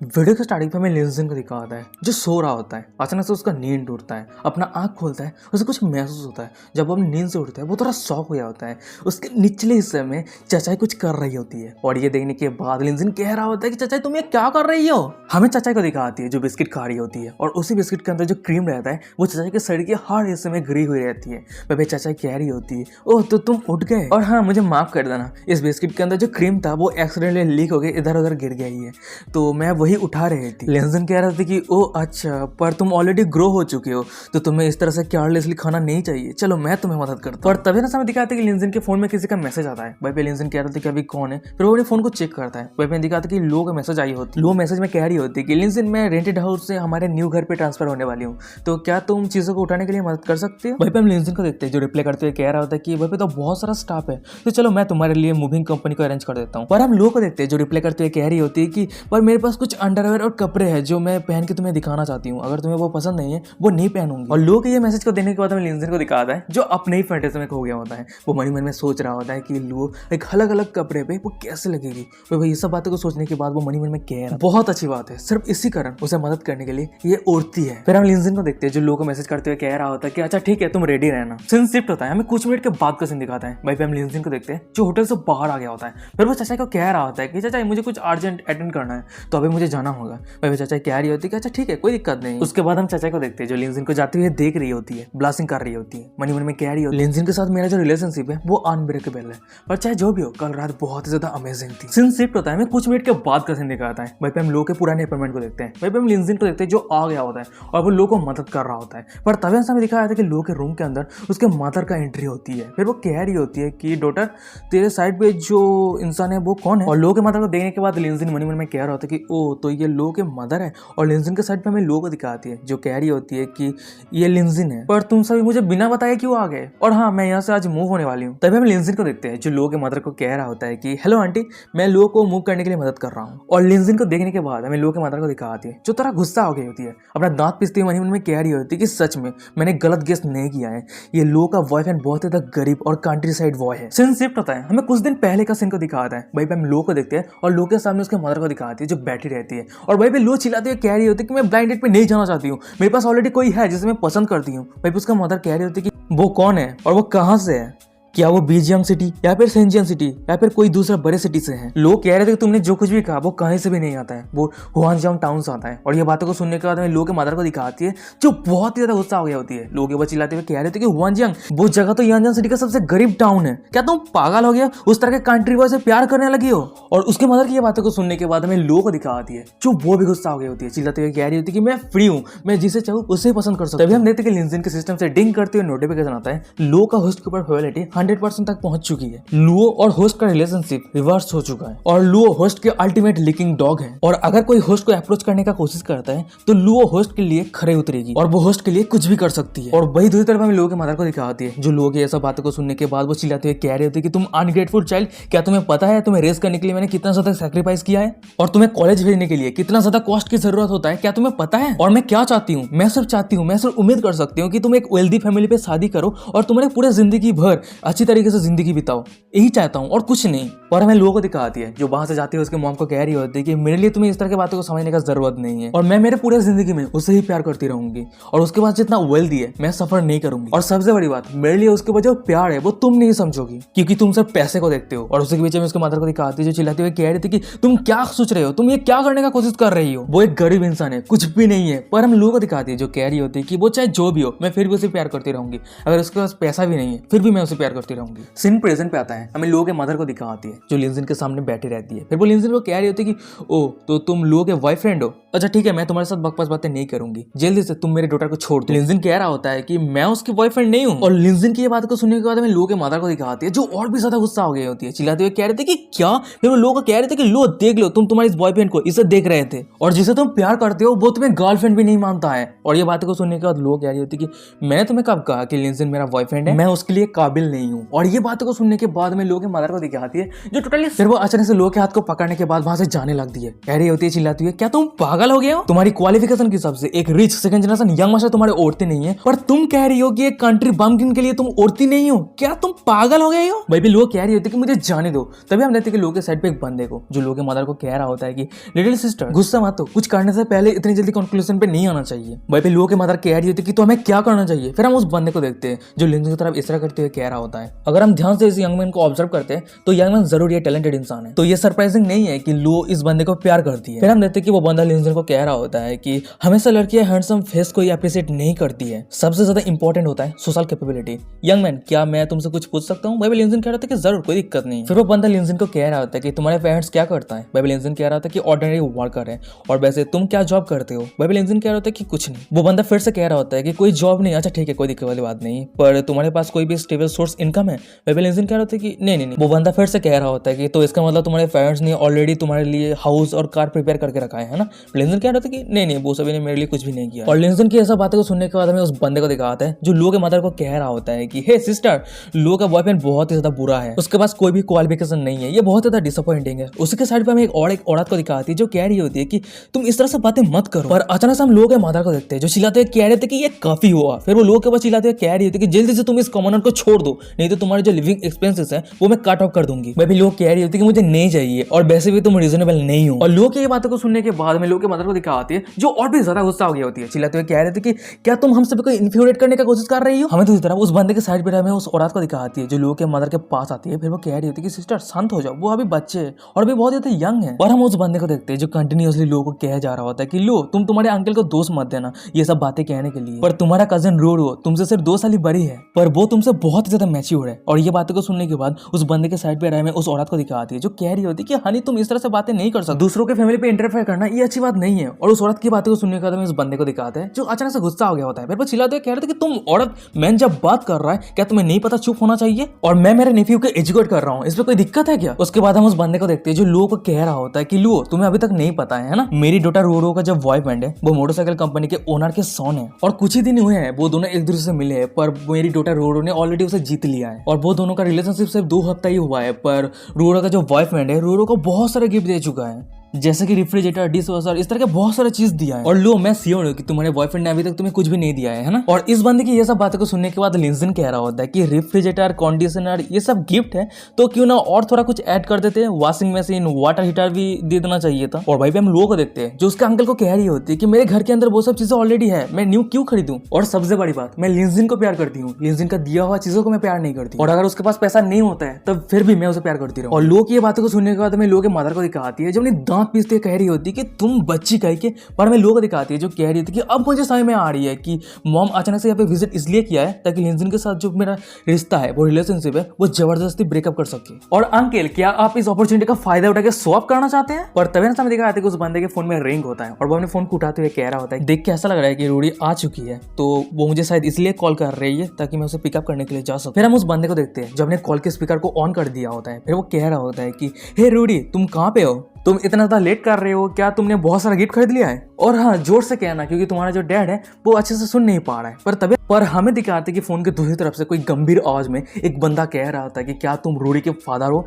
Video के starting पे हमें लिंजिन को दिखाता है जो सो रहा होता है। अचानक से उसका नींद टूटता है, अपना आंख खोलता है, उसे कुछ महसूस होता है। जब वो अपनी नींद से उठता है वो थोड़ा शॉक हो गया होता है। उसके निचले हिस्से में चचाई कुछ कर रही होती है और ये देखने के बाद लिंजिन कह रहा होता है कि चचाई तुम ये क्या कर रही हो। हमें चचाई को दिखाती है जो बिस्किट खा रही होती है और उसी बिस्किट के अंदर जो क्रीम रहता है वो चचाई के शरीर के हर हिस्से में गिरी हुई रहती है। वह चचाई कह रही होती है ओह तो तुम उठ गए, और हाँ मुझे माफ कर देना, इस बिस्किट के अंदर जो क्रीम था वो एक्सीडेंटली लीक हो गया, इधर उधर गिर गई है तो मैं वही उठा रही थी। लिंजिन कह रहे थे कि ओ अच्छा, पर तुम ऑलरेडी ग्रो हो चुके हो तो तुम्हें इस तरह से केयरलेसली खाना नहीं चाहिए, चलो मैं तुम्हें मदद करता हूं। और तभी ना समय दिखाते कि लिंजिन के फोन में किसी का मैसेज आता है। भाई पे लिंजिन कह रहे थे कि अभी कौन है, फिर वो अपने फोन को चेक करता है। भाई पे दिखाते कि लो का मैसेज आई होती है। लो मैसेज में कह रही होती है कि लिंजिन मैं रेंटेड हाउस से हमारे न्यू घर पे ट्रांसफर होने वाली हूँ, तो क्या तुम चीजों को उठाने के लिए मदद कर सकते हो। भाई पे हम लिंजिन को देखते हैं जो रिप्लाई करते हुए कह रहा होता है कि भाई पे तो बहुत सारा स्टाफ है, तो चलो मैं तुम्हारे लिए मूविंग कंपनी को अरेंज कर देता हूँ। पर हम लो को देखते हैं जो रिप्लाई करते हुए कह रही होती है कि पर मेरे पास कुछ अंडरवेयर और कपड़े हैं जो मैं पहन के तुम्हें दिखाना चाहती हूँ, अगर तुम्हें वो पसंद नहीं है वो नहीं पहनूंगी। और लोग ये मैसेज को देने के बाद हमें लिंजिन को दिखाता है जो अपने ही फैंटेसी में खो गया होता है। वो मन ही मन में सोच रहा होता है कि लो एक अलग अलग कपड़े पे वो कैसे लगेगी। वो ये सब बातों को सोचने के बाद वो मन ही मन में कह रहा बहुत अच्छी बात है, सिर्फ इसी कारण उसे मदद करने के लिए ये उड़ती है। फिर हम लिंजिन को देखते हैं जो लोग को मैसेज करते हुए कह रहा होता है कि अच्छा ठीक है तुम रेडी रहना। सीन शिफ्ट होता है, हमें कुछ मिनट के बाद का सीन दिखाता है। भाई हम लिंजिन को देखते हैं जो होटल से बाहर आ गया होता है। फिर वो चाचा को कह रहा होता है कि चाचा मुझे कुछ अर्जेंट अटेंड करना है तो अभी मुझे जाना होगा। भाई चाचा कह रही होती है कि अच्छा ठीक है कोई दिक्कत नहीं। उसके बाद हम चाचा को देखते हैं जो लिंजिन को जाते हुए देख रही होती है, ब्लास्टिंग कर रही होती है। मनी मन में कह रही होती है लिंजिन के साथ मेरा जो रिलेशनशिप है वो अनब्रेकेबल है, पर चाहे जो भी हो कल रात बहुत ही ज्यादा अमेजिंग थी। सीन शिफ्ट होता है, हमें कुछ मिनट के बाद का सीन दिखाता है। भाई पे हम लोग के पुराने अपार्टमेंट को देखते हैं। भाई पे हम लिंजिन को देखते हैं जो आ गया होता है और वो लोग को मदद कर रहा होता है। पर तभी हमें दिखाया था कि लोग के रूम के अंदर उसके मदर का एंट्री होती है। फिर वो कह रही होती है कि डॉटर तेरे साइड पे जो इंसान है वो कौन है। और लोग के मदर को देखने के बाद लिंजिन मनी मन में कह रहा होता है कि ओ तो ये लोग के मदर है। और लिंजिन के साइड पे हमें लोग को दिखाती है जो कह रही होती है कि ये लिंजिन है, पर तुम सभी मुझे बिना बताए क्यों आ गए, और हाँ मैं यहाँ से आज मूव होने वाली हूँ। तभी हम लिंजिन को देखते हैं जो लोग के मदर को कह रहा होता है कि हेलो आंटी मैं लोग को मूव करने के लिए मदद कर रहा हूँ। और लिंजिन को देखने के बाद हमें लोग के मदर को दिखाती है जो तरह गुस्सा हो गई होती है, अपना दांत पीसते हुए मन में कह रही होती है कि सच में मैंने गलत गेस नहीं किया है, ये लोग का बॉयफ्रेंड बहुत ज्यादा गरीब और कंट्री साइड बॉय है। सीन शिफ्ट होता है, हमें कुछ दिन पहले का सीन को दिखाता है। भाई पे हम लोग को देखते हैं और लोग के सामने उसके मदर को दिखाती है जो बैठी रहती है। और भाई पे लोग चिल्लाते हुए कह रही होती है कि मैं ब्लाइंड डेट पे नहीं जाना चाहती हूँ, मेरे पास ऑलरेडी कोई है जिसे मैं पसंद करती हूँ। भाई पे उसका मदर कह रही होती है कि वो कौन है और वो कहाँ से है, क्या वो बीजियम सिटी या फिर सेंजियन सिटी या फिर कोई दूसरा बड़े सिटी से है। लोग कह रहे थे कि तुमने जो कुछ भी कहा वो कहीं से भी नहीं आता है, वो हुआनजांग टाउन से आता है। और ये बातों को सुनने के बाद हमें लोग के मदर को दिखाती है जो बहुत ही ज्यादा गुस्सा हो गया होती है। लोग वो चिल्लाते हुए कह रहे थे कि हुआनजांग वो जगह तो यानजांग सिटी का सबसे गरीब टाउन है, क्या तुम पागल हो गया, उस तरह के कंट्री बॉय से प्यार करने लगी हो। और उसके मदर की ये बातों को सुनने के बाद हमें लोग को दिखाती है जो वो भी गुस्सा हो गई होती है, चिल्लाते हुए कह रही होती है कि मैं फ्री हूँ, मैं जिसे चाहूँ उसे पसंद कर सकता हूँ। तभी हम देखते हैं कि लिंजिन के सिस्टम से डिंग करते हुए नोटिफिकेशन आता है लो का होस्ट के ऊपर फेवरिटी 100% तक पहुंच चुकी है। लुओ और होस्ट का रिलेशनशिप रिवर्स हो चुका है और लुओ होस्ट के अल्टीमेट लीकिंग डॉग है। और अगर कोई होस्ट को अप्रोच करने का कोशिश करता है तो लुओ होस्ट के लिए खड़े उतरेगी और वो होस्ट के लिए कुछ भी कर सकती है। और वही दूसरी तरफ हमें लोगों के मदर को दिखाती है जो लोग ये सब बातों को सुनने के बाद वो चिल्लाते हुए कह रहे होते कि तुम अनग्रेटफुल चाइल्ड, क्या तुम्हें पता है तुम्हें रेस करने के लिए मैंने कितना ज्यादा सैक्रिफाइस किया है और तुम्हें कॉलेज भेजने के लिए कितना ज्यादा कॉस्ट की जरूरत होता है, क्या तुम्हें पता है। और मैं क्या चाहती हूँ, मैं सिर्फ चाहती हूँ, मैं सिर्फ उम्मीद कर सकती हूँ कि तुम एक वेल्दी फैमिली पे शादी करो और तुम्हारे पूरे जिंदगी भर अच्छी तरीके से जिंदगी बिताओ, यही चाहता हूँ और कुछ नहीं। और हमें लोगों को दिखाती है जो वहां से जाती है उसके मॉम को कह रही होती है कि मेरे लिए तुम्हें इस तरह की बातों को समझने का जरूरत नहीं है और मैं मेरे पूरे जिंदगी में उससे ही प्यार करती रहूंगी और उसके बाद जितना वेल्दी है मैं सफर नहीं करूंगी। और सबसे बड़ी बात मेरे लिए उसके बाद जो प्यार है वो तुम नहीं समझोगी क्योंकि तुम सिर्फ पैसे को देखते हो। और उसके बीच में उसके मदर को दिखाती है जो चिल्लाते हुए कह रही थी कि तुम क्या सोच रहे हो, तुम ये क्या करने का कोशिश कर रही हो, वो एक गरीब इंसान है, कुछ भी नहीं है। पर हम लोगों को दिखाती है जो कह रही होती है कि वो चाहे जो भी हो मैं फिर भी उसे प्यार करती रहूंगी, अगर उसके पास पैसा भी नहीं है फिर भी मैं उसे प्यार करती रहूंगी। सीन प्रेजेंट पे आता है, हमें लोगों के मदर को दिखाती है जो लिंजिन के सामने बैठी रहती है। फिर वो लिंजिन को कह रही होती है कि ओ तो तुम लोगों के बॉयफ्रेंड हो, अच्छा ठीक है मैं तुम्हारे साथ बकवास बातें नहीं करूंगी, जल्दी से तुम मेरे डॉटर को छोड़ दो। लिंजिन कह रहा होता है कि मैं उसकी बॉयफ्रेंड नहीं हूँ। और लिंजिन की ये बात को सुनने के बाद हमें लोगों के मदर को दिखाती है जो और भी ज्यादा गुस्सा हो गई होती है, चिल्लाते हुए कह रहे थे कि क्या। फिर वो लोगों को कह रहे थे कि लो देख लो तुम तुम्हारे इस बॉयफ्रेंड को इसे देख रहे थे और जिसे तुम प्यार करते हो वो तुम्हें गर्लफ्रेंड भी नहीं मानता है। और ये बातें को सुनने के बाद लोग कह रही होती कि मैंने तुम्हें कब कहा कि लिंजिन मेरा बॉयफ्रेंड है, मैं उसके लिए काबिल नहीं हूँ। और ये बातों को सुनने के बाद में लोगों के मदर को दिखाती है जो टोटली, फिर वो अचानक से लोगों के हाथ को पकड़ने के बाद वहां से जाने लगती है। कह रही होती है, चिल्लाती है, क्या तुम पागल हो गए हो? तुम्हारी क्वालिफिकेशन के हिसाब से एक rich second generation young master तुम्हारे औरतें नहीं है, पर तुम कह रही हो कि एक कंट्री बम्किन के लिए तुम औरती नहीं हो? क्या तुम पागल हो गए हो? भाई भी लोग कह रही होती है कि मुझे जाने दो। तभी हम देखते हैं कि लोगों के साइड पे एक बंदे को, जो लोगों के मदर को कह रहा होता है कि लिटिल सिस्टर गुस्सा मत हो, कुछ करने से पहले इतनी जल्दी कंक्लूजन पे नहीं आना चाहिए। भाई पे लोगों के मदर कह रही होती है कि तो हमें क्या करना चाहिए। फिर हम उस बंदे को देखते हैं जो लिंजन की तरफ इशारा करते हुए कह रहा होता है। अगर हम ध्यान से इस यंग मैन को ऑब्जर्व करते हैं तो यंग मैन जरूर ये टैलेंटेड इंसान है, तो ये सरप्राइजिंग नहीं है कि लो इस बंदे को प्यार करती है। फिर हम देखते हैं कि वो बंदा लिंजन को कह रहा होता है कि हमेशा लड़कियां हैंडसम फेस को अप्रिशिएट नहीं करती है, सबसे ज्यादा इंपॉर्टेंट होता है सोशल कैपेबिलिटी। यंग मैन, क्या मैं तुमसे कुछ पूछ सकता हूँ? भाई लिंजन कह रहा था कि जरूर, कोई दिक्कत नहीं। फिर वो बंदा लिंजन को कह रहा होता है कि तुम्हारे पेरेंट्स क्या करता है? भाई लिंजन कह रहा था कि ऑर्डिनरी वर्कर है। और वैसे तुम क्या जॉब करते हो? भाई लिंजन कह रहा होता है कि कुछ नहीं। वो बंदा फिर से कह रहा होता है कि कोई जॉब नहीं। अच्छा ठीक है, कोई दिक्कत वाली बात नहीं, पर तुम्हारे पास कोई भी स्टेबल सोर्स इनकम है? भाई लिंजन कह रहा होता है कि नहीं। वो बंदा फिर से कह रहा होता है कि तो इसका मतलब तुम्हारे पेरेंट्स ने ऑलरेडी तुम्हारे लिए हाउस और कार प्रिपेयर करके रखा है ना? लिंजन कह रहा था कि नहीं, वो सभी ने मेरे लिए कुछ भी नहीं किया। और लिंजन की ऐसा बातें को सुनने के बाद हमें उस बंदे को दिखाता है जो लो के मदर को कह रहा होता है कि हे सिस्टर, लो का बॉयफ्रेंड बहुत ही ज्यादा बुरा है, उसके पास कोई भी क्वालिफिकेशन नहीं है, ये बहुत ज्यादा डिसअपॉइंटिंग है। उसके साइड पे हमें एक औरत को दिखाती है जो कह रही होती है कि तुम इस तरह से बातें मत करो। पर अचानक से हम लोगों के मदर को देखते हैं जो चिल्लाते हुए कह रहे थे कि ये काफी हुआ। फिर वो लोगों के पास चिल्लाते हुए कह रही होती है कि जल्दी से तुम इस कॉमनर को छोड़ दो, नहीं तो तुम्हारे जो लिविंग एक्सपेंसेस है वो मैं कट ऑफ कर दूंगी। मैं भी लोग कह रही होती है कि मुझे नहीं चाहिए और वैसे भी तुम रीजनेबल नहीं हो। और लोग की बातों को सुनने के बाद में लोग के मदर को दिखाती है जो और भी ज्यादा गुस्सा हो गई होती है, चिल्लाते हुए कह रहे थे कि क्या तुम हमसे कोई इन्फ्लुएट करने का कोशिश कर रही हो? हमें तो इस तरह उस बंदे के साइड पे हमें उस औरत को दिखाती है जो लोगों के मदर के पास आती है। फिर वो कह रही होती है कि सिस्टर शांत हो जाओ, वो अभी बच्चे है और अभी बहुत ज्यादा यंग है। और हम उस बंदे को देखते हैं जो कंटिन्यूअसली लोगों को कह जा रहा होता है कि लो तुम तुम्हारे अंकल को दोस्त मत देना ये सब बातें कहने के लिए, पर तुम्हारा कजन रोडो तुमसे सिर्फ 2 साल ही बड़ी है, पर वो तुमसे बहुत ज्यादा मैच्योर है। और ये बातों को सुनने के बाद उस बंदे के साइड पे रहे में उस औरत को दिखाती है जो कह रही होती है कि हनी तुम इस तरह से बातें नहीं कर सकते, दूसरों के फैमिली पे इंटरफेयर करना ये अच्छी बात नहीं है। और उस औरत की बातों को सुनने के बाद उस बंदे को दिखाते हैं जो अचानक से गुस्सा हो गया होता है। फिर वो चिल्लाते हुए कह रहे थे कि तुम औरत, मैन जब बात कर रहा है क्या तुम्हें नहीं पता चुप होना चाहिए? और मैं मेरे नेफ्यू को एजुकेट कर रहा हूँ, इसमें कोई दिक्कत है क्या? उसके बाद हम उस बंदे को देखते हैं जो लो को कह रहा होता है कि लो तुम्हें अभी तक नहीं पता है ना, मेरी डॉटर रोडो का जो बॉयफ्रेंड है वो मोटरसाइकिल कंपनी के ओनर के सॉन है और कुछ ही दिन हुए हैं वो दोनों एक दूसरे से मिले हैं, पर मेरी डॉटर रोडो ने ऑलरेडी उसे जीत लिया है। और वो दोनों का रिलेशनशिप सिर्फ 2 हफ्ता ही हुआ है, पर रोडो का जो बॉयफ्रेंड है रोडो को बहुत सारे गिफ्ट दे चुका है, जैसे कि रेफ्रिजरेटर, डिश वॉशर, इस तरह के बहुत सारे चीज दिया है। और लो मैं श्योर हूँ कि तुम्हारे बॉयफ्रेंड ने अभी तक तुम्हें कुछ भी नहीं दिया है ना? और इस बंदे की ये सब बातें को सुनने के बाद लिंजन कह रहा होता है कि रेफ्रिजरेटर, कंडीशनर ये सब गिफ्ट है तो क्यों ना और थोड़ा कुछ ऐड कर देते हैं, वॉशिंग मशीन, वाटर हीटर भी दे देना चाहिए था। और भाई भी हम लोगों को देखते हैं जो उसके अंकल को कह रही होती है कि मेरे घर के अंदर वो सब चीजें ऑलरेडी है, मैं न्यू क्यों खरीदूं? और सबसे बड़ी बात, मैं लिंजन को प्यार करती हूँ, लिंजन का दिया हुआ चीजों को मैं प्यार नहीं करती। और अगर उसके पास पैसा नहीं होता है तब फिर भी मैं उसे प्यार करती रहूं। और लोग की ये बातों को सुनने के बाद हमें लोग के मदर को दिखाती है जो अपनी दांत पीसते कह रही होती कि तुम बच्ची कह के, पर हमें लोग दिखाती है जो कह रही थी कि अब मुझे समझ में आ रही है कि मॉम अचानक से यहाँ पे विजिट इसलिए किया है ताकि लिंजन के साथ जो मेरा रिश्ता है, वो रिलेशनशिप है, वो जबरदस्ती ब्रेकअप कर सके। और अंकल क्या आप इस अपॉर्चुनिटी का फायदा उठा के स्वैप करना चाहते हैं? पर तभी ना दिखाते कि उस बंदे के फोन में रिंग होता है और वो अपने फोन को उठाते हुए कह रहा होता है देख के ऐसा लग रहा है कि रूडी आ चुकी है, तो वो मुझे शायद इसलिए कॉल कर रही है ताकि मैं उसे पिकअप करने के लिए जा सकूं। फिर हम उस बंदे को देखते हैं जो अपने कॉल के स्पीकर को ऑन कर दिया होता है। फिर वो कह रहा होता है कि हे रूडी तुम कहाँ पे हो, तुम इतना ज्यादा लेट कर रहे हो, क्या तुमने बहुत सारा गिफ्ट खरीद लिया है? और हाँ जोर से कहना क्योंकि तुम्हारा जो डैड है वो अच्छे से सुन नहीं पा रहा है। पर तभी पर हमें दिखाते कि फोन के दूसरी तरफ से कोई गंभीर आवाज में एक बंदा कह रहा था कि क्या तुम रूडी के फादर हो?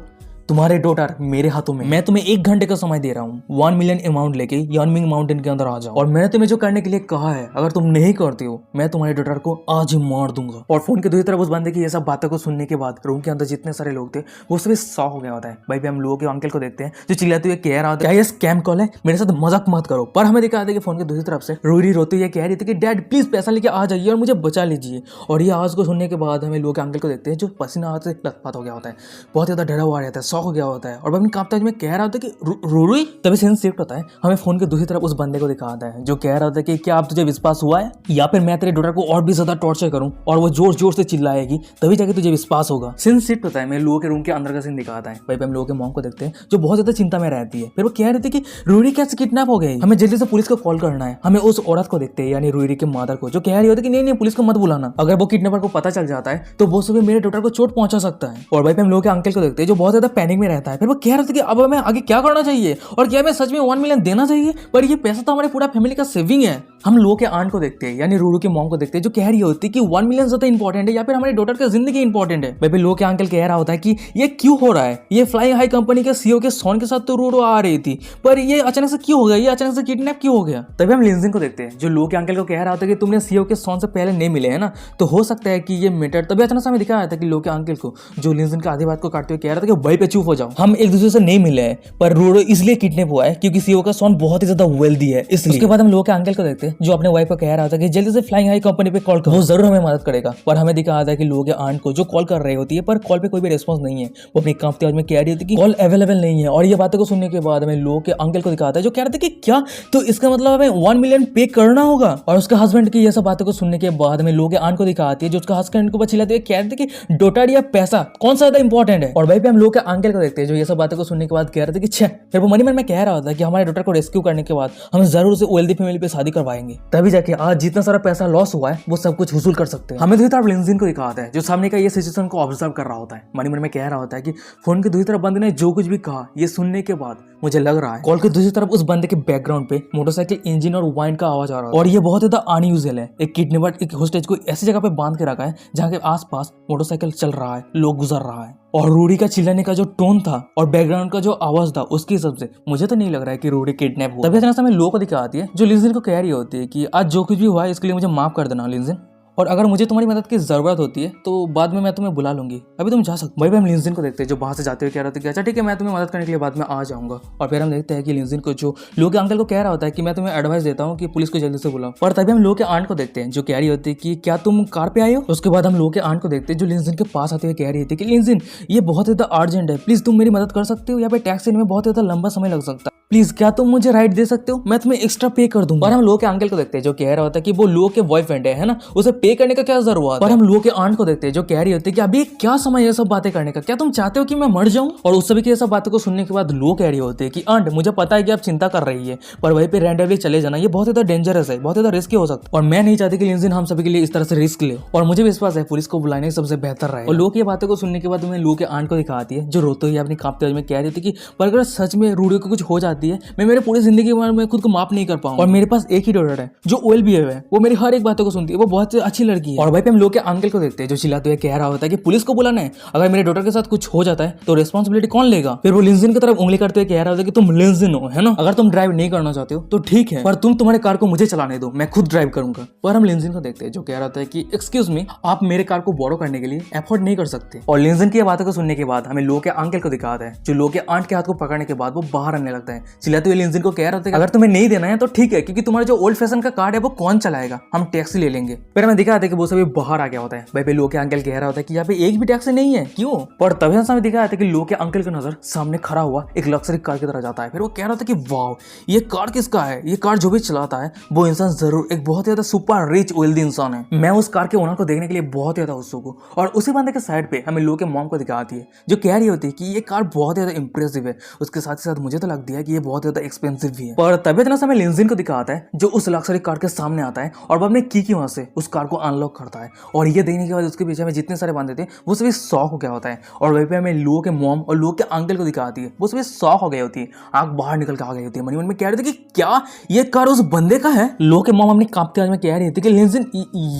तुम्हारे डॉटर मेरे हाथों में, मैं तुम्हें 1 घंटे का समय दे रहा हूँ, 1 मिलियन अमाउंट लेके यानमिंग माउंटेन के अंदर आ जाओ और मैंने तुम्हें जो करने के लिए कहा है अगर तुम नहीं करते हो मैं तुम्हारे डॉटर को आज ही मार दूंगा। और फोन के दूसरी तरफ उस बंदे की ये सब बातों को सुनने के बाद रूम के अंदर जितने सारे लोग थे वो सभी शॉक हो गया होता है। भाई हम लोगों के अंकल को देखते हैं जो चिल्लाते हुए कह रहा होता है क्या ये स्कैम कॉल है, मेरे साथ मजाक मत करो। पर हमें दिखाते कि फोन के दूसरी तरफ से रोडी रोती हुई कह रही थी कि डैड प्लीज पैसा लेके आ जाइए और मुझे बचा लीजिए। और ये आवाज को सुनने के बाद हमें लोग के अंकल को देखते हैं जो पसीना हाथ से लथपथ हो गया होता है, बहुत ज्यादा डरा हुआ रहता है, शॉक हो गया होता है और अपनी कांपता में कह रहा होता है कि रूडी। तभी सीन शिफ्ट होता है, हमें फोन के दूसरी तरफ उस बंदे को दिखाता है जो कह रहा था कि क्या अब तुझे विश्वास हुआ है या फिर मैं तेरे डॉटर को और भी ज्यादा टॉर्चर करूं और वो जोर जोर से चिल्लाएगी तभी जाके तुझे विश्वास होगा। सीन शिफ्ट होता है, मैं लोगों के रूम के अंदर का सीन दिखाता है। भाई हम लोगों के मॉम को देखते हैं जो बहुत ज्यादा चिंता में रहती है। फिर वो कह रहे थे कि रूडी कैसे किडनैप हो गई, हमें जल्दी से पुलिस को कॉल करना है। हमें उस औरत को देखते हैं यानी रूडी के मदर को जो कह रही होती है कि नहीं पुलिस को मत बुलाना, अगर वो किडनैपर को पता चल जाता है तो वो सुबह मेरे डॉटर को चोट पहुंचा सकता है। और भाई हम लोगों के अंकल को देखते हैं जो बहुत ज्यादा पैनिक में रहता है। फिर वो कह रहा था कि अब हमें आगे क्या करना चाहिए और क्या हमें सच में 1 मिलियन देना चाहिए, पर ये पैसा तो हमारे पूरा फैमिली का सेविंग है। हम लोग के आंट को देखते हैं, यानी रूरू के मॉम को देखते हैं, जो कह रही होती है कि 1 मिलियन ज्यादा इंपॉर्टेंट है या फिर हमारी डॉटर की जिंदगी इंपॉर्टेंट है। बेबी लोग के अंकल कह रहा होता है कि ये क्यों हो रहा है, ये फ्लाइंग हाई कंपनी के सीईओ के सॉन के साथ तो रूरू आ रही थी, पर ये अचानक से क्यों हो गया, ये अचानक से किडनैप क्यों हो गया। तभी हम लिंजिन को देखते हैं, जो लोग के अंकल को कह रहा होता है कि तुमने सीईओ के सॉन से पहले नहीं मिले है ना, तो हो सकता है कि ये मैटर। तभी अचानक से हमें दिखाया था कि लोग के अंकल को, जो लिंजिन के आधी बात को काटते हुए कह रहा था कि वहीं पे चुप हो जाओ, हम एक दूसरे से नहीं मिले हैं, पर रूरू इसलिए किडनैप हुआ है क्योंकि सीईओ का सॉन बहुत ही ज्यादा वेल्दी है इसलिए। उसके बाद हम लोग के अंकल को देखते हैं, जो अपने वाइफ को कह रहा था कि जल्दी से फ्लाइंग हाई कंपनी पे कॉल करो, वो जरूर हमें मदद करेगा। पर हमें दिखा था कि लोगों के आंट को जो कॉल कर रही होती है, पर कॉल पे कोई भी रिस्पांस नहीं है। वो अपनी कांपती आवाज में कह रही होती है कि कॉल अवेलेबल नहीं है। और ये बातों को सुनने के बाद हमें लोगों के अंकल को दिखाता है, जो कह रहे थे कि क्या, तो इसका मतलब हमें 1 मिलियन पे करना होगा। और उसके हस्बैंड की ये सब बातों को सुनने के बाद हमें लोगों के आंट को दिखाती है, जो उसका हस्बैंड को चिल्लाते हुए कह रहे थे कि डॉटर या पैसा कौन सा ज्यादा इंपॉर्टेंट है। और वहीं पे हम लोग के अंकल को देखते हैं, जो ये सब बातों को सुनने के बाद कह रहे थे कि छह, फिर वो मन में कह रहा था कि हमारे डॉटर को रेस्क्यू करने के बाद हम जरूर उसे वेल्दी फैमिली पे शादी करवाएंगे, तभी जाके आज जितना सारा पैसा लॉस हुआ है वो सब कुछ वसूल कर सकते हैं। हमें दूसरी तरफ लिंजिन को दिखाता है, जो सामने का ये सिचुएशन को ऑब्जर्व कर रहा होता है। मन में कह रहा होता है कि फोन की दूसरी तरफ बंदे ने जो कुछ भी कहा, ये सुनने के बाद मुझे लग रहा है कॉल की दूसरी तरफ उस बंदे के बैकग्राउंड पे मोटरसाइकिल इंजन और वाइन का आवाज आ रहा है। और ये बहुत ज्यादा अनयूजुअल है। एक किडनैपर एक होस्टेज को ऐसी जगह पे बांध के रखा है जहाँ के आसपास मोटरसाइकिल चल रहा है, लोग गुजर रहा है। और रूडी का चिल्लाने का जो टोन था और बैकग्राउंड का जो आवाज था, उसके हिसाब से मुझे तो नहीं लग रहा है कि रूडी किडनैप हुआ। तभी अचानक हमें लोगों को दिखाती है, जो लिंजिन को कह रही होती है कि आज जो कुछ भी हुआ है इसके लिए मुझे माफ कर देना लिंजिन, और अगर मुझे तुम्हारी मदद की जरूरत होती है तो बाद में मैं तुम्हें बुला लूंगी, अभी तुम जा सकते। वही हम लिंजिन को देखते हैं, जो बाहर से जाते हुए कह रहा था कि अच्छा ठीक है, मैं तुम्हें मदद करने के लिए बाद में आ जाऊंगा। और फिर हम देखते हैं कि लिंजिन को, जो लोग के अंकल को कह रहा होता है कि मैं तुम्हें एडवाइस देता हूँ कि पुलिस को जल्दी से बुलाओ। और तभी हम लोग के आंट को देखते हैं, जो कह रही होती है कि क्या तुम कार पे आए हो। उसके बाद हम लोग के आंट को देखते हैं, जो लिंजिन के पास आते हुए कह रही थी कि लिंजिन ये बहुत ज्यादा अर्जेंट है, प्लीज तुम मेरी मदद कर सकते हो, यहाँ पे टैक्सी में बहुत ज्यादा लंबा समय लग सकता है, प्लीज क्या तुम मुझे राइड दे सकते हो, मैं तुम्हें एक्स्ट्रा पे कर दूंगा। और हम लोग के अंकल को देखते हैं, जो कह रहा होता है कि वो लोग के बॉयफ्रेंड है ना, उसे पे करने का क्या जरूरत। और हम लोग के आंट को देखते हैं, जो कह रही होती है कि अभी क्या समय ये सब बातें करने का, क्या तुम चाहते हो कि मैं मर जाऊं। और उस सभी की ये सब बातों को सुनने के बाद लोग कह रही होते हैं कि आंट मुझे पता है कि आप चिंता कर रही है, पर वहीं पे रैंडमली चले जाना ये बहुत ज्यादा डेंजरस है, बहुत ज्यादा रिस्की हो सकता है, और मैं नहीं चाहती कि लिंजिन हम सभी के लिए इस तरह से रिस्क ले। और मुझे विश्वास है पुलिस को बुलाने सबसे बेहतर रहे। और लोग की बातों को सुनने के बाद मैं लोग के आंट को दिखाती है, जो रोते हुए अपनी कांपते हुए में कह रही थी कि पर अगर सच में रूडी को कुछ हो जाती है, मैं मेरे पूरी जिंदगी में खुद को माफ नहीं कर पाऊंगा। और मेरे पास एक ही डॉटर है जो वेल बिहेव है, वो मेरी हर एक बातों को सुनती है, वो बहुत अच्छी लड़की है। और वहीं पे हम लोग के अंकल को देखते हैं, जो चिल्लाते हुए कह रहा होता है कि पुलिस को बुलाना है, अगर मेरे डॉटर के साथ कुछ हो जाता है तो रिस्पांसिबिलिटी कौन लेगा। फिर वो लिंजिन की तरफ उंगली करते हुए कह रहा होता है कि तुम लिंजिन हो है ना, अगर तुम ड्राइव नहीं करना चाहते हो तो ठीक है, पर तुम तुम्हारे कार को मुझे चलाने दो, मैं खुद ड्राइव करूंगा। पर हम लिंजिन को देखते हैं, जो कह रहा था कि एक्सक्यूज मी, आप मेरे कार को बोरो करने के लिए एफोर्ड नहीं कर सकते। और लिंजिन की बातों को सुनने के बाद हमें लोग के अंकल को दिखाता है, जो लोग के आंट के हाथ को पकड़ने के बाद वो बाहर आने लगता है, चिल्लाते हुए लिंजिन को कह रहा था कि अगर तुम्हें नहीं देना है तो ठीक है, क्योंकि तुम्हारा जो ओल्ड फैशन का कार्ड है वो कौन चलाएगा, हम टैक्सी ले लेंगे। फिर हमें दिखा था कि वो सभी बाहर आ गया होता है। भाई पे लोग के अंकल कह रहा होता है कि यहाँ पे एक भी टैक्सी नहीं है, क्यों। पर तभी हमें दिखाया था कि लोग के अंकल की नजर सामने खड़ा हुआ एक लग्जरी कार की तरह जाता है। फिर वो कह रहा था कि वाह, ये कार किसका है, ये कार जो भी चलाता है वो इंसान जरूर एक बहुत ज्यादा सुपर रिच वेल्दी इंसान है। मैं उस कार के ओनर को देखने के लिए बहुत ज्यादा उत्सुक हूँ। और उसी बंदे के साइड पे हमें लोग के मॉम को दिखाती है, जो कह रही होती है कि ये कार बहुत ज्यादा इंप्रेसिव है, उसके साथ ही साथ मुझे तो लगती है कि ये बहुत ज्यादा एक्सपेंसिव भी है। पर तभी इतना समय लिंजिन को दिखाता है, जो उस लग्जरी कार के सामने आता है और वो अपने की वहां से उस कार को अनलॉक करता है। और ये देखने के बाद उसके पीछे में जितने सारे बंदे थे वो सभी शॉक हो गया होता है। और वहीं पे हमें लोगों के मॉम और लोगों के अंकल को दिखाती है, वो सभी शॉक हो गए होती है, आंख बाहर निकल के आ गई होती है। मन में कह रहे थे कि क्या ये कार उस बंदे का है। लोगों के मॉम अपनी कांपते आवाज में कह रही थी कि लिंजिन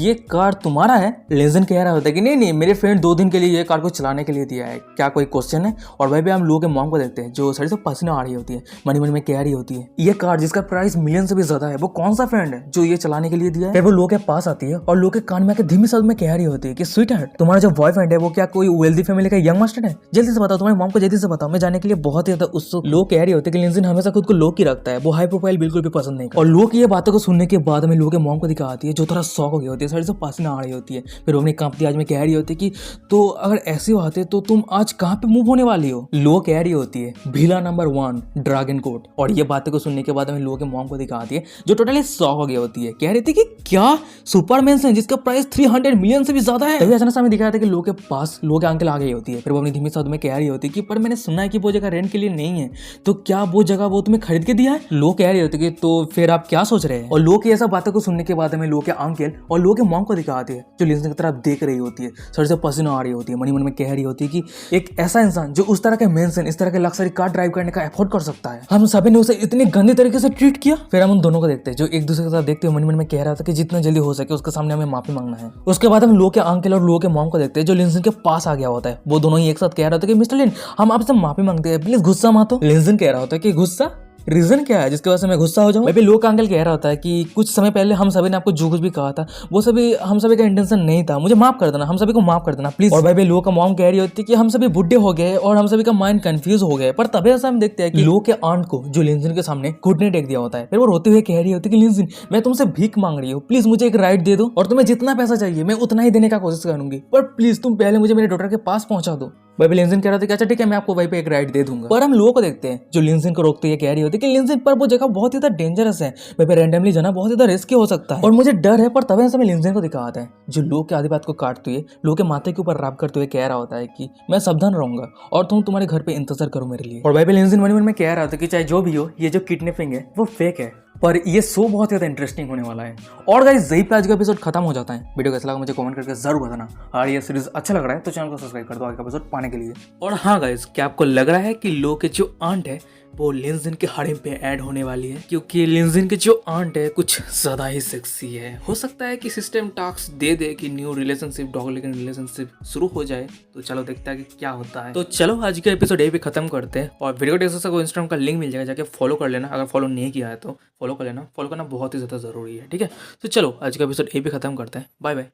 ये कार तुम्हारा है। लिंजिन कह रहा होता है कि नहीं नहीं, मेरे फ्रेंड 2 दिन के लिए ये कार को चलाने के लिए दिया है, क्या कोई क्वेश्चन है। और वहीं पे हम लोगों के मॉम को देखते हैं, जो सर से पसीना आ रही होती है, मन में कह रही होती है ये कार जिसका प्राइस मिलियन से भी ज्यादा है, वो कौन सा फ्रेंड है जो ये चलाने के लिए दिया है। फिर वो लोगों के पास आती है और लोगों के कान में आके धीमी शब्द में कह रही होती है कि स्वीट हार्ट, तुम्हारा जो बॉयफ्रेंड है वो क्या कोई वेल्दी फैमिली का यंग मास्टर है, जल्दी से बताओ, तुम्हारी मॉम को जल्दी से बताओ, मैं जाने के लिए बहुत ज्यादा उत्सुक। लोग कह रही होते कि लिंजिन हमेशा खुद को लो की रखता है, वो हाई प्रोफाइल बिल्कुल भी पसंद नहीं करता। और लोग ये बातों को सुनने के बाद हमें लोगों के मॉम को दिखाती है, जो थोड़ा शॉक हो गई होती है, सर से पसीना आ रही होती है। फिर वो अपनी कांपती आवाज में कह रही होती है कि तो अगर ऐसी बात है तो तुम आज कहाँ पे मूव होने वाली हो। लोग कह रही होती है भिला नंबर 1 ड्रैगन इन कोट। और ये बातें को सुनने के बाद हमें लोगों के मॉम को दिखाती है जो टोटली शॉक हो गई होती है, कह रही थी कि क्या सुपरमैन है जिसका प्राइस 300 मिलियन से भी ज्यादा है। तभी अचानक से हमें दिखाया था कि लोगों के पास लोग अंकल आ गई होती है। फिर वो अपनी धीमी शब्द में कह रही होती है कि पर मैंने सुना है कि वो जगह रेंट के लिए नहीं है, तो क्या वो जगह वो तुम्हें खरीद के दिया है। लोग कह रही होती है कि तो फिर आप क्या सोच रहे हैं। और लोग की ऐसा बातों को सुनने के बाद हमें लोग के अंकल और लोग के मॉम को दिखाते हैं जो लिंसन की तरफ देख रही होती है, सर से पसीना आ रही होती है, मन मन में कह रही होती है कि एक ऐसा इंसान जो उस तरह के मेंशन इस तरह के लग्जरी कार ड्राइव करने का एफोर्ड कर सकता है, हम सभी ने उसे इतनी गंदे तरीके से ट्रीट किया। फिर हम उन दोनों को देखते हैं जो एक दूसरे के साथ देखते हुए मन मन में कह रहा था कि जितना जल्दी हो सके उसके सामने हमें माफी मांगना है। उसके बाद हम लोग के अंकल और लोग के मॉम को देखते हैं जो लिंसन के पास आ गया होता है। वो दोनों ही एक साथ कह रहा था कि मिस्टर लिन हम आपसे माफी मांगते हैं, प्लीज गुस्सा मत हो। लिंसन कह रहा होता है कि गुस्सा, रीजन क्या है जिसकी वजह से मैं गुस्सा हो जाऊं। लोक अंकल कह रहा होता है कि कुछ समय पहले हम सभी ने आपको जो कुछ भी कहा था वो सभी हम सभी का इंटेंशन नहीं था, मुझे माफ कर देना, हम सभी को माफ कर देना प्लीज। और भाई लोग का मॉम कह रही होती है कि हम सभी बुढ़े हो गए और हम सभी का माइंड कंफ्यूज हो गए। पर तभी ऐसा हम देखते हैं कि लोग के आंट को जो लिंसन के सामने घुटने टेक दिया होता है। फिर वो रोते हुए कह रही होती है कि लिंसन मैं तुमसे भीख मांग रही हूँ, प्लीज मुझे एक राइड दे दो और तुम्हें जितना पैसा चाहिए मैं उतना ही देने का कोशिश करूंगी, पर प्लीज तुम पहले मुझे मेरे डॉक्टर के पास पहुंचा दो। भाई लिंसन कह रहा था कि अच्छा ठीक है मैं आपको वहीं पे एक राइड दे दूंगा। पर हम लोगों को देखते हैं जो लिंसन को रोकते हुए कह रही होती है कि लिंसन पर वो जगह बहुत ही ज्यादा डेंजरस है, वहीं पे रैंडमली जाना बहुत ही ज्यादा रिस्की हो सकता है और मुझे डर है। पर तभी ऐसे में लिंसन को दिखाता है जो लोग के आधी बात को काटते हुए लोग के माथे के ऊपर रैप करते हुए कह रहा होता है कि मैं सावधान रहूंगा और तुम तुम्हारे घर पे इंतजार करो मेरे लिए। और भाई लिंसन मन में कह रहा था कि चाहे जो भी हो ये जो किडनैपिंग है वो फेक है, पर ये शो बहुत ज़्यादा इंटरेस्टिंग होने वाला है। और गाइस यही पे आज का एपिसोड खत्म हो जाता है। वीडियो कैसा लगा मुझे कमेंट करके जरूर बताना, और ये सीरीज अच्छा लग रहा है तो चैनल को सब्सक्राइब कर दो आगे का एपिसोड पाने के लिए। और हाँ गाइस, क्या आपको लग रहा है कि लो के जो आंट है वो लिंसन के हड़म पे ऐड होने वाली है, क्योंकि लिंसन के जो आंट है कुछ ज्यादा ही सेक्सी है। हो सकता है कि सिस्टम टास्क दे दे कि न्यू रिलेशनशिप डॉग लेकिन रिलेशनशिप शुरू हो जाए, तो चलो देखते हैं कि क्या होता है। तो चलो आज का एपिसोड यही पे खत्म करते हैं और वीडियो डिस्क्रिप्शन को इंस्टाग्राम का लिंक मिल जाएगा, जाके फॉलो कर लेना। अगर फॉलो नहीं किया है तो फॉलो कर लेना, फॉलो करना बहुत ही ज्यादा जरूरी है, ठीक है। तो चलो आज का एपिसोड यही पे खत्म करते हैं, बाय बाय।